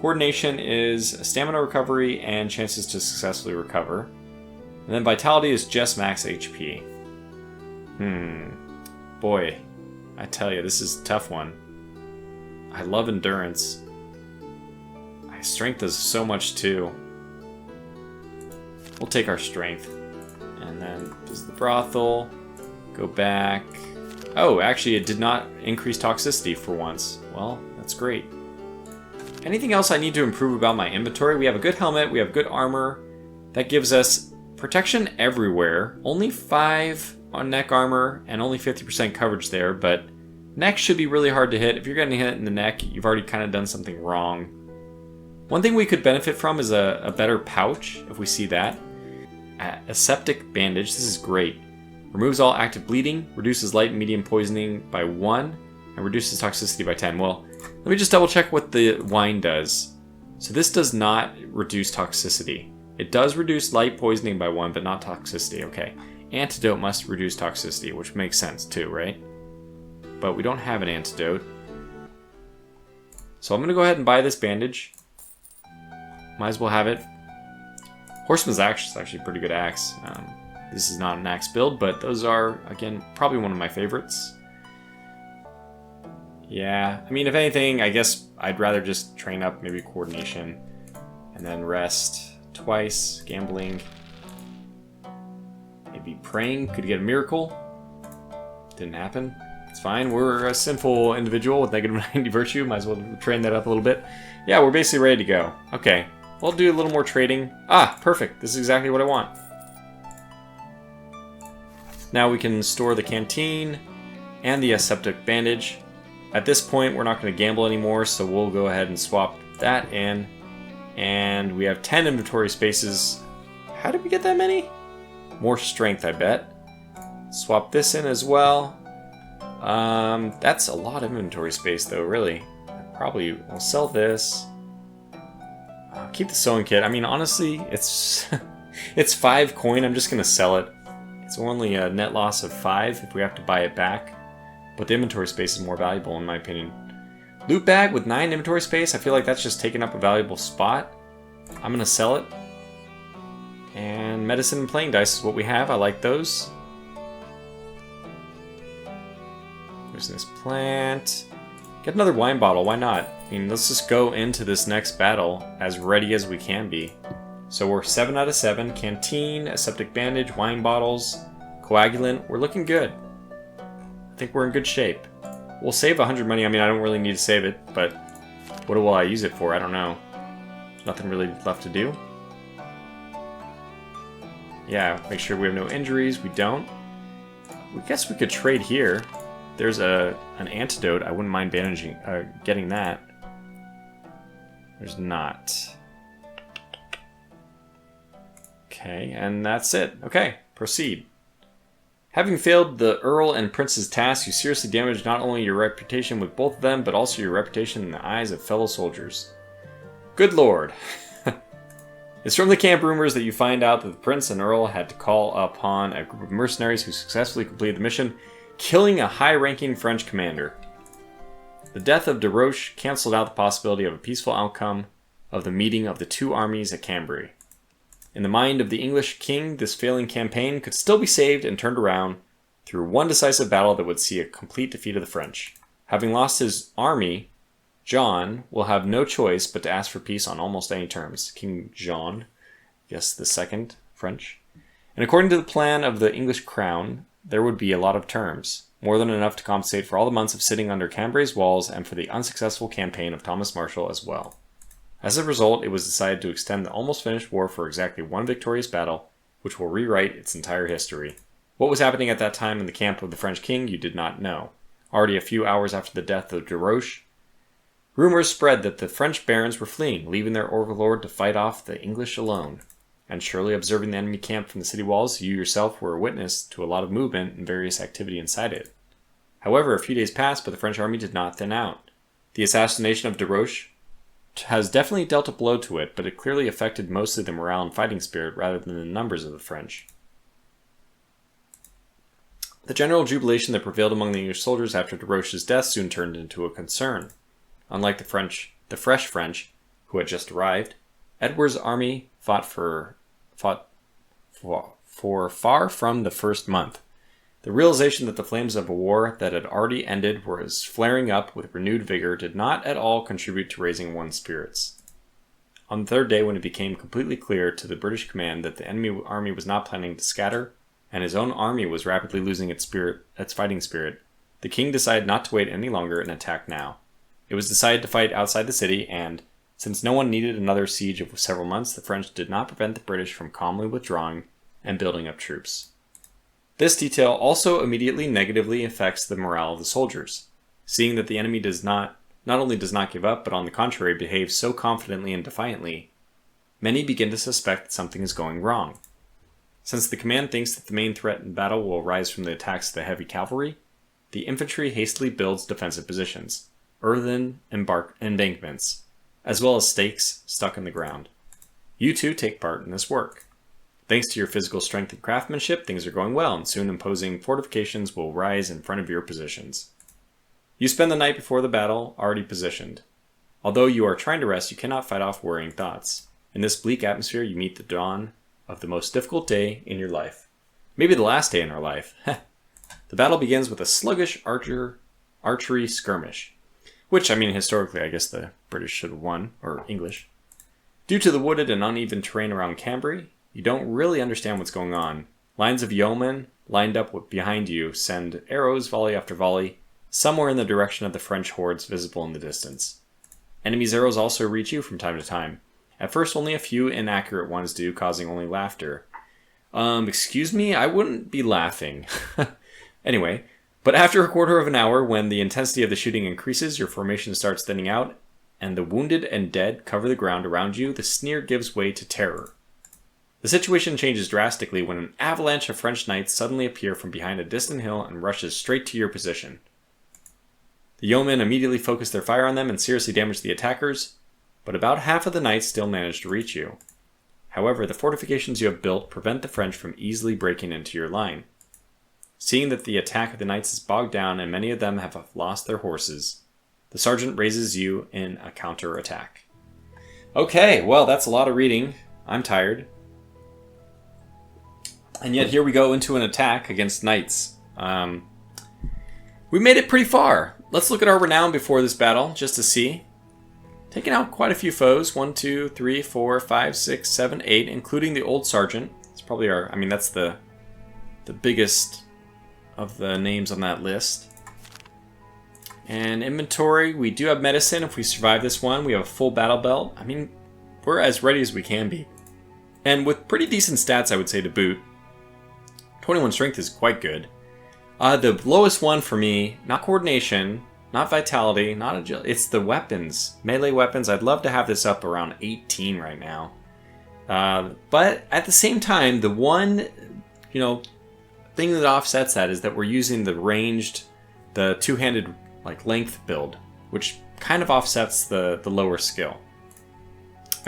Coordination is stamina recovery and chances to successfully recover. And then vitality is just max HP. Boy, I tell you, this is a tough one. I love endurance. Strength does so much too. We'll take our strength. And then this is the brothel. Go back. Oh, actually it did not increase toxicity for once. Well, that's great. Anything else I need to improve about my inventory? We have a good helmet, we have good armor. That gives us protection everywhere. Only 5 on neck armor and only 50% coverage there, but neck should be really hard to hit. If you're getting hit in the neck, you've already kind of done something wrong. One thing we could benefit from is a better pouch, if we see that. Aseptic bandage, this is great. Removes all active bleeding, reduces light and medium poisoning by 1, and reduces toxicity by 10. Well, let me just double check what the wine does. So this does not reduce toxicity. It does reduce light poisoning by 1, but not toxicity, okay. Antidote must reduce toxicity, which makes sense too, right? But we don't have an antidote. So I'm going to go ahead and buy this bandage. Might as well have it. Horseman's axe is actually a pretty good axe. This is not an axe build, but those are, again, probably one of my favorites. Yeah, I mean, if anything, I guess I'd rather just train up maybe coordination and then rest twice, gambling. Maybe praying, could get a miracle. Didn't happen. It's fine, we're a sinful individual with negative 90 virtue, might as well train that up a little bit. Yeah, we're basically ready to go. Okay, we'll do a little more trading. Ah, perfect, this is exactly what I want. Now we can store the canteen and the aseptic bandage. At this point, we're not going to gamble anymore, so we'll go ahead and swap that in. And we have 10 inventory spaces. How did we get that many? More strength, I bet. Swap this in as well. That's a lot of inventory space, though, really. Probably will sell this. Keep the sewing kit. I mean, honestly, it's it's 5 coin. I'm just going to sell it. It's only a net loss of 5 if we have to buy it back. But the inventory space is more valuable, in my opinion. Loot bag with 9 inventory space. I feel like that's just taking up a valuable spot. I'm going to sell it. And medicine and playing dice is what we have. I like those. There's this plant. Get another wine bottle. Why not? I mean, let's just go into this next battle as ready as we can be. So we're 7 out of 7. Canteen, aseptic bandage, wine bottles, coagulant. We're looking good. I think we're in good shape. We'll save 100 money. I mean, I don't really need to save it, but what will I use it for? I don't know. There's nothing really left to do. Yeah, make sure we have no injuries. We don't. I guess we could trade here. There's an antidote. I wouldn't mind getting that. There's not. Okay, and that's it. Okay, proceed. Having failed the Earl and Prince's task, you seriously damaged not only your reputation with both of them, but also your reputation in the eyes of fellow soldiers. Good lord. It's from the camp rumors that you find out that the Prince and Earl had to call upon a group of mercenaries who successfully completed the mission, killing a high-ranking French commander. The death of De Roche cancelled out the possibility of a peaceful outcome of the meeting of the two armies at Cambrai. In the mind of the English king, this failing campaign could still be saved and turned around through one decisive battle that would see a complete defeat of the French. Having lost his army, John will have no choice but to ask for peace on almost any terms. King John, yes, the second French. And according to the plan of the English crown, there would be a lot of terms, more than enough to compensate for all the months of sitting under Cambrai's walls and for the unsuccessful campaign of Thomas Marshall as well. As a result, it was decided to extend the almost finished war for exactly one victorious battle, which will rewrite its entire history. What was happening at that time in the camp of the French king, you did not know. Already a few hours after the death of De Roche, rumors spread that the French barons were fleeing, leaving their overlord to fight off the English alone. And surely observing the enemy camp from the city walls, you yourself were a witness to a lot of movement and various activity inside it. However, a few days passed, but the French army did not thin out. The assassination of De Roche has definitely dealt a blow to it, but it clearly affected mostly the morale and fighting spirit rather than the numbers of the French. The general jubilation that prevailed among the English soldiers after de Roche's death soon turned into a concern. Unlike the fresh French, who had just arrived, Edward's army fought for far from the first month. The realization that the flames of a war that had already ended was flaring up with renewed vigor did not at all contribute to raising one's spirits. On the third day, when it became completely clear to the British command that the enemy army was not planning to scatter, and his own army was rapidly losing its fighting spirit, the king decided not to wait any longer and attack now. It was decided to fight outside the city, and, since no one needed another siege of several months, the French did not prevent the British from calmly withdrawing and building up troops. This detail also immediately negatively affects the morale of the soldiers. Seeing that the enemy not only does not give up, but on the contrary behaves so confidently and defiantly, many begin to suspect that something is going wrong. Since the command thinks that the main threat in battle will arise from the attacks of the heavy cavalry, the infantry hastily builds defensive positions, earthen embankments, as well as stakes stuck in the ground. You too take part in this work. Thanks to your physical strength and craftsmanship, things are going well, and soon imposing fortifications will rise in front of your positions. You spend the night before the battle, already positioned. Although you are trying to rest, you cannot fight off worrying thoughts. In this bleak atmosphere, you meet the dawn of the most difficult day in your life. Maybe the last day in our life. The battle begins with a sluggish archery skirmish. Which, historically, I guess the British should have won, or English. Due to the wooded and uneven terrain around Cambrai, you don't really understand what's going on. Lines of yeomen lined up behind you send arrows volley after volley, somewhere in the direction of the French hordes visible in the distance. Enemies' arrows also reach you from time to time. At first, only a few inaccurate ones do, causing only laughter. Excuse me? I wouldn't be laughing. Anyway, but after a quarter of an hour, when the intensity of the shooting increases, your formation starts thinning out, and the wounded and dead cover the ground around you, the sneer gives way to terror. The situation changes drastically when an avalanche of French knights suddenly appear from behind a distant hill and rushes straight to your position. The yeomen immediately focus their fire on them and seriously damage the attackers, but about half of the knights still manage to reach you. However, the fortifications you have built prevent the French from easily breaking into your line. Seeing that the attack of the knights is bogged down and many of them have lost their horses, the sergeant raises you in a counter-attack. Okay, well, that's a lot of reading. I'm tired. And yet here we go into an attack against knights. We made it pretty far. Let's look at our renown before this battle, just to see. Taking out quite a few foes. 1, 2, 3, 4, 5, 6, 7, 8, including the old sergeant. It's probably that's the biggest of the names on that list. And inventory, we do have medicine if we survive this one. We have a full battle belt. We're as ready as we can be. And with pretty decent stats, I would say, to boot. 21 strength is quite good. The lowest one for me, not coordination, not vitality, not agility, it's the weapons. Melee weapons, I'd love to have this up around 18 right now. But at the same time, the one, thing that offsets that is that we're using the ranged, the two-handed length build, which kind of offsets the lower skill.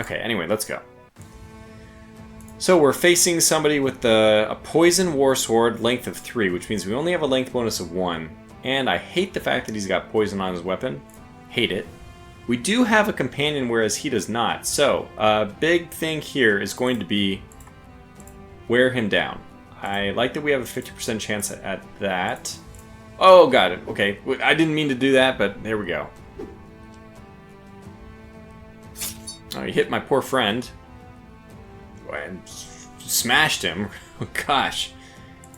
Okay, anyway, let's go. So we're facing somebody with a poison war sword, length of 3, which means we only have a length bonus of 1. And I hate the fact that he's got poison on his weapon. Hate it. We do have a companion, whereas he does not. So, a big thing here is going to be wear him down. I like that we have a 50% chance at that. Oh, got it. Okay, I didn't mean to do that, but there we go. Oh, he hit my poor friend. And smashed him. Oh, gosh.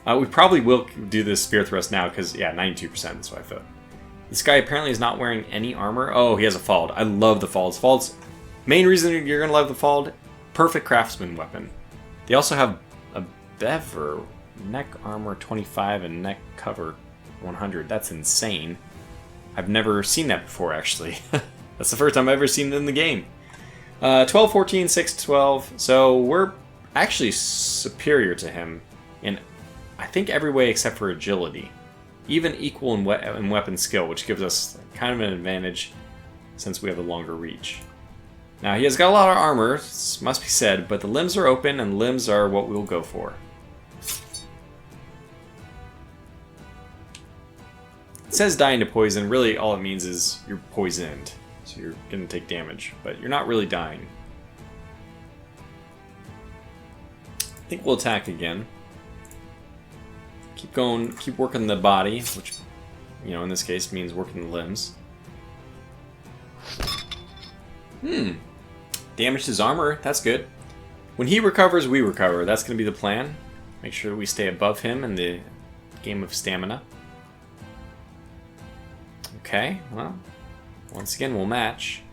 We probably will do this spear thrust now, because, 92%, that's what I thought. This guy apparently is not wearing any armor. Oh, he has a Fald. I love the Falds. Falds, main reason you're going to love the Fald, perfect craftsman weapon. They also have a bever, neck armor 25 and neck cover 100. That's insane. I've never seen that before, actually. That's the first time I've ever seen it in the game. 12, 14, 6, 12. So we're actually superior to him in, I think, every way except for agility. Even equal in weapon skill, which gives us kind of an advantage since we have a longer reach. Now, he has got a lot of armor, must be said, but the limbs are open, and limbs are what we'll go for. It says dying to poison. Really, all it means is you're poisoned. So you're going to take damage, but you're not really dying. I think we'll attack again. Keep going, keep working the body, which, you know, in this case means working the limbs. Damaged his armor. That's good. When he recovers, we recover. That's going to be the plan. Make sure we stay above him in the game of stamina. Okay, well, once again, we'll match.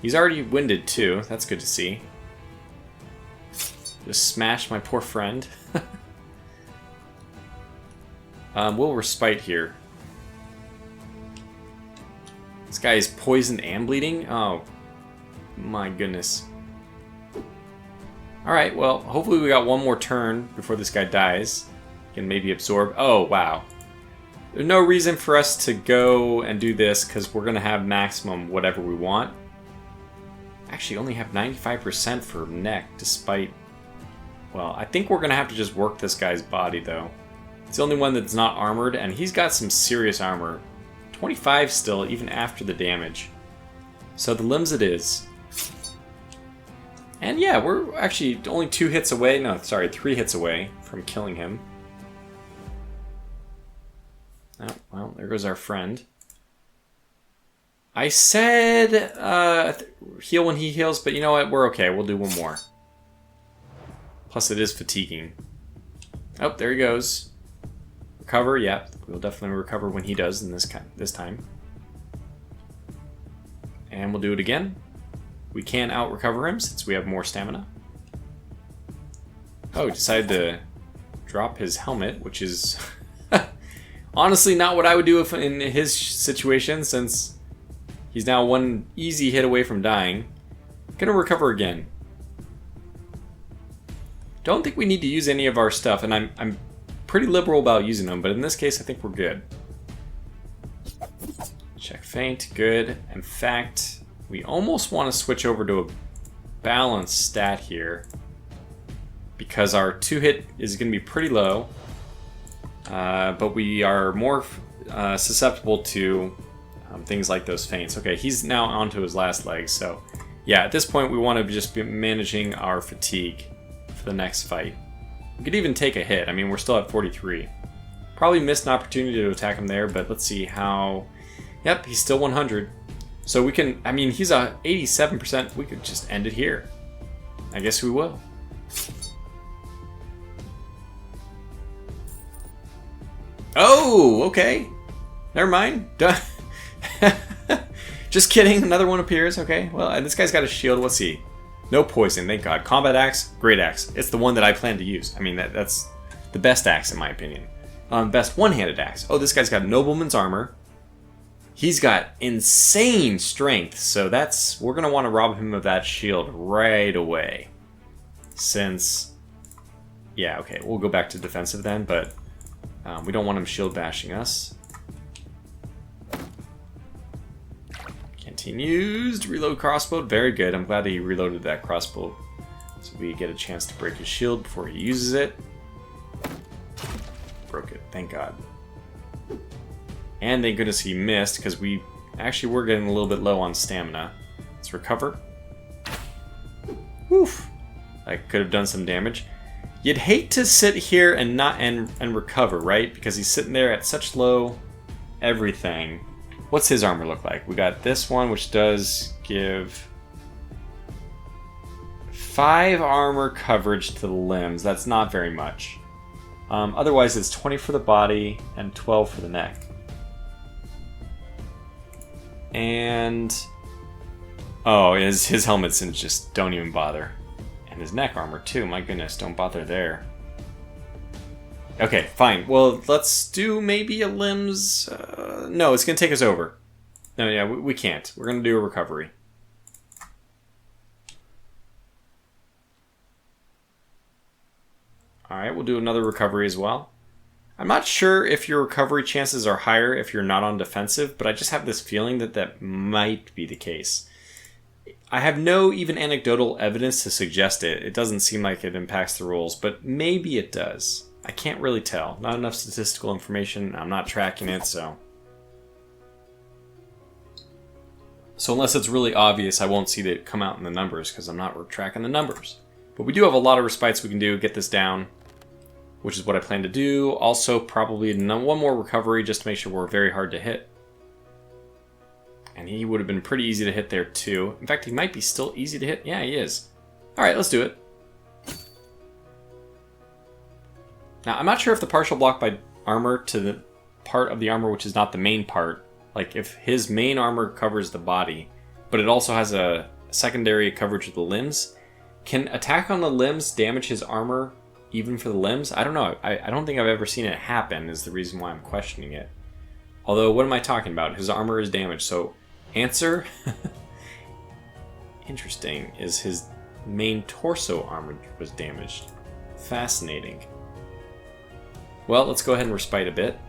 He's already winded, too. That's good to see. Just smash my poor friend. We'll respite here. This guy is poisoned and bleeding? Oh, my goodness. Alright, well, hopefully we got one more turn before this guy dies. Can maybe absorb. Oh, wow. There's no reason for us to go and do this because we're going to have maximum whatever we want. Actually, only have 95% for neck despite... Well, I think we're going to have to just work this guy's body, though. It's the only one that's not armored, and he's got some serious armor. 25 still, even after the damage. So the limbs it is. And yeah, we're actually only 2 hits away. No, sorry, 3 hits away from killing him. Oh, well, there goes our friend. I said heal when he heals, but you know what? We're okay. We'll do one more. Plus, it is fatiguing. Oh, there he goes. Recover, yeah. We'll definitely recover when he does in this time. And we'll do it again. We can out-recover him since we have more stamina. Oh, he decided to drop his helmet, which is honestly not what I would do if in his situation, since he's now one easy hit away from dying. Gonna recover again. Don't think we need to use any of our stuff, and I'm pretty liberal about using them, but in this case I think we're good. Check feint, good. In fact, we almost want to switch over to a balanced stat here because our 2-hit is going to be pretty low, but we are more susceptible to things like those feints. Okay, he's now onto his last leg, so yeah, at this point we want to just be managing our fatigue for the next fight. We could even take a hit. I mean, we're still at 43. Probably missed an opportunity to attack him there, but let's see how... Yep, he's still 100. So we can... I mean, he's a 87%. We could just end it here. I guess we will. Oh, okay. Never mind. Duh. Just kidding. Another one appears. Okay, well, this guy's got a shield. Let's see. No poison, thank God. Combat axe, great axe. It's the one that I plan to use. I mean, that's the best axe in my opinion. Best one-handed axe. Oh, this guy's got nobleman's armor. He's got insane strength, so we're gonna want to rob him of that shield right away. Since, yeah, okay, we'll go back to defensive then, but we don't want him shield bashing us. Continues to reload crossbow. Very good. I'm glad that he reloaded that crossbow so we get a chance to break his shield before he uses it. Broke it. Thank God. And thank goodness he missed because we actually were getting a little bit low on stamina. Let's recover. Woof. I could have done some damage. You'd hate to sit here and not and recover, right? Because he's sitting there at such low everything. What's his armor look like? We got this one, which does give 5 armor coverage to the limbs. That's not very much. Otherwise, it's 20 for the body and 12 for the neck. And oh, his helmet's in just don't even bother. And his neck armor too. My goodness, don't bother there. Okay, fine. Well, let's do maybe a limbs... no, it's going to take us over. No, yeah, we can't. We're going to do a recovery. Alright, we'll do another recovery as well. I'm not sure if your recovery chances are higher if you're not on defensive, but I just have this feeling that that might be the case. I have no even anecdotal evidence to suggest it. It doesn't seem like it impacts the rules, but maybe it does. I can't really tell. Not enough statistical information. I'm not tracking it, so... So unless it's really obvious, I won't see it come out in the numbers, because I'm not tracking the numbers. But we do have a lot of respites we can do, get this down, which is what I plan to do. Also, probably one more recovery, just to make sure we're very hard to hit. And he would have been pretty easy to hit there, too. In fact, he might be still easy to hit. Yeah, he is. Alright, let's do it. Now, I'm not sure if the partial block by armor to the part of the armor which is not the main part, like if his main armor covers the body, but it also has a secondary coverage of the limbs, can attack on the limbs damage his armor even for the limbs? I don't know. I don't think I've ever seen it happen, is the reason why I'm questioning it. Although, what am I talking about? His armor is damaged, so answer, interesting, is his main torso armor was damaged. Fascinating. Well, let's go ahead and respite a bit.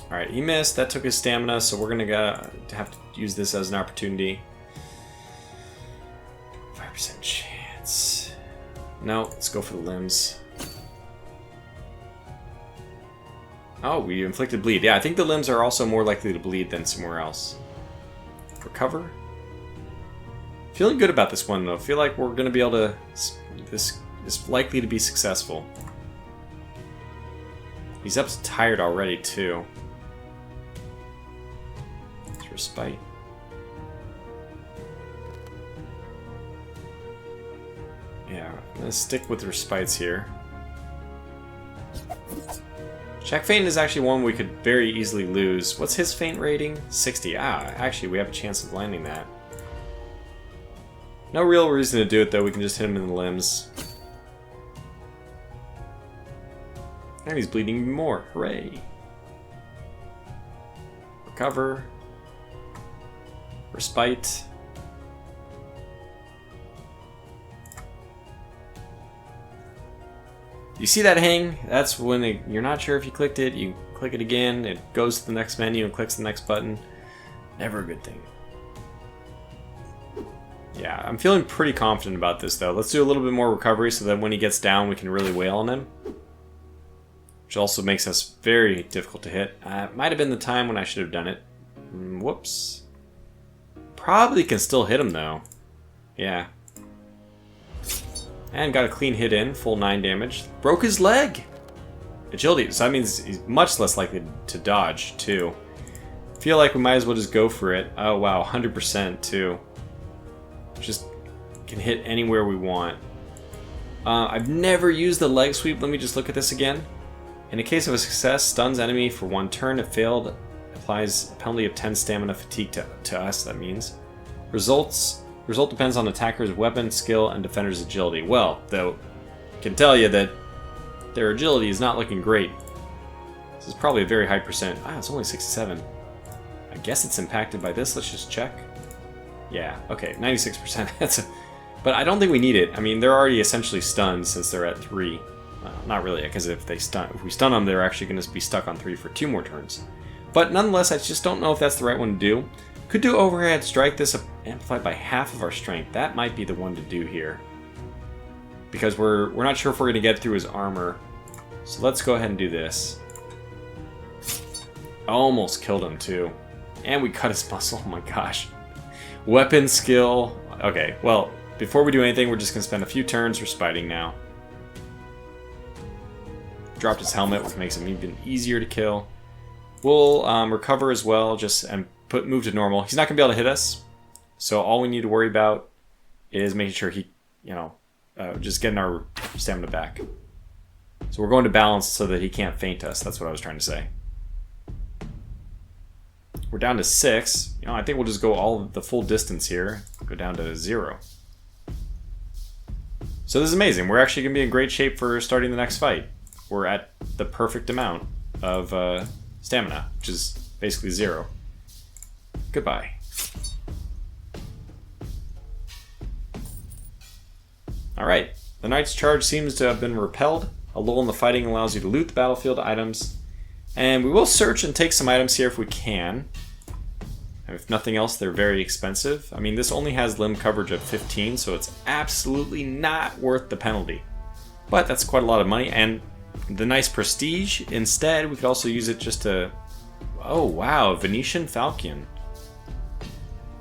Alright, he missed. That took his stamina, so we're going to have to use this as an opportunity. 5% chance. No, let's go for the limbs. Oh, we inflicted bleed. Yeah, I think the limbs are also more likely to bleed than somewhere else. Recover. Feeling good about this one, though. Feel like we're going to be able to... This is likely to be successful. He's up tired already, too. Let's respite. Yeah, I'm going to stick with respites here. Check Feint is actually one we could very easily lose. What's his Feint rating? 60. Ah, actually, we have a chance of landing that. No real reason to do it, though. We can just hit him in the limbs. And he's bleeding even more. Hooray. Recover. Respite. You see that hang? That's when you're not sure if you clicked it. You click it again, it goes to the next menu and clicks the next button. Never a good thing. Yeah, I'm feeling pretty confident about this, though. Let's do a little bit more recovery so that when he gets down, we can really wail on him. Which also makes us very difficult to hit. Might have been the time when I should have done it. Whoops. Probably can still hit him, though. Yeah. And got a clean hit in, full 9 damage. Broke his leg! Agility, so that means he's much less likely to dodge, too. Feel like we might as well just go for it. Oh wow, 100% too. Just can hit anywhere we want. I've never used the leg sweep. Let me just look at this again. In a case of a success, stuns enemy for 1 turn. If failed, applies a penalty of 10 stamina fatigue to us, that means. Result depends on attacker's weapon, skill, and defender's agility. Well, though, I can tell you that their agility is not looking great. This is probably a very high percent. Ah, it's only 67. I guess it's impacted by this. Let's just check. Yeah, okay, 96%. But I don't think we need it. I mean, they're already essentially stunned since they're at 3. Not really, because if we stun them, they're actually going to be stuck on 3 for 2 more turns. But nonetheless, I just don't know if that's the right one to do. Could do overhead strike, this amplified by half of our strength. That might be the one to do here. Because we're not sure if we're going to get through his armor. So let's go ahead and do this. Almost killed him too. And we cut his muscle, oh my gosh. Weapon skill. Okay, well, before we do anything, we're just going to spend a few turns respiting now. Dropped his helmet, which makes him even easier to kill. We'll recover as well, and move to normal. He's not going to be able to hit us, so all we need to worry about is making sure he, just getting our stamina back. So we're going to balance so that he can't feint us. That's what I was trying to say. We're down to 6. I think we'll just go the full distance here. Go down to 0. So this is amazing. We're actually going to be in great shape for starting the next fight. We're at the perfect amount of stamina, which is basically 0. Goodbye. Alright, the Knight's charge seems to have been repelled. A lull in the fighting allows you to loot the battlefield items. And we will search and take some items here if we can. If nothing else, they're very expensive. I mean, this only has limb coverage of 15, so it's absolutely not worth the penalty. But that's quite a lot of money, and the nice prestige, instead, we could also use it just to... Oh, wow, Venetian Falcon.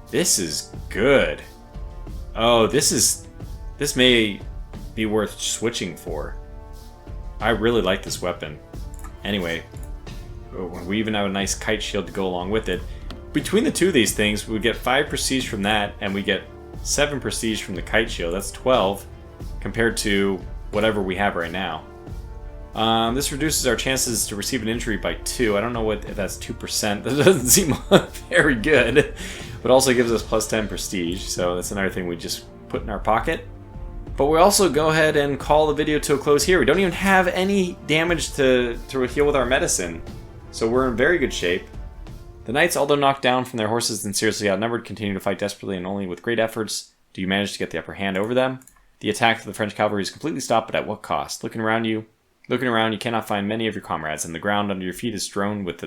This is good. Oh, this may be worth switching for. I really like this weapon. Anyway, we even have a nice kite shield to go along with it. Between the two of these things, we get 5 prestige from that, and we get 7 prestige from the kite shield. That's 12, compared to whatever we have right now. This reduces our chances to receive an injury by 2. I don't know if that's 2%. That doesn't seem very good. But also gives us plus 10 prestige, so that's another thing we just put in our pocket. But we also go ahead and call the video to a close here. We don't even have any damage to heal with our medicine, so we're in very good shape. The knights, although knocked down from their horses and seriously outnumbered, continue to fight desperately, and only with great efforts do you manage to get the upper hand over them. The attack of the French cavalry is completely stopped, but at what cost? Looking around, you cannot find many of your comrades, and the ground under your feet is strewn with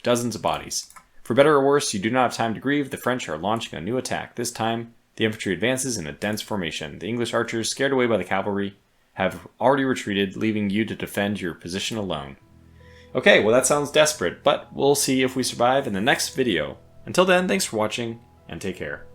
dozens of bodies. For better or worse, you do not have time to grieve. The French are launching a new attack. This time, the infantry advances in a dense formation. The English archers, scared away by the cavalry, have already retreated, leaving you to defend your position alone. Okay, well that sounds desperate, but we'll see if we survive in the next video. Until then, thanks for watching, and take care.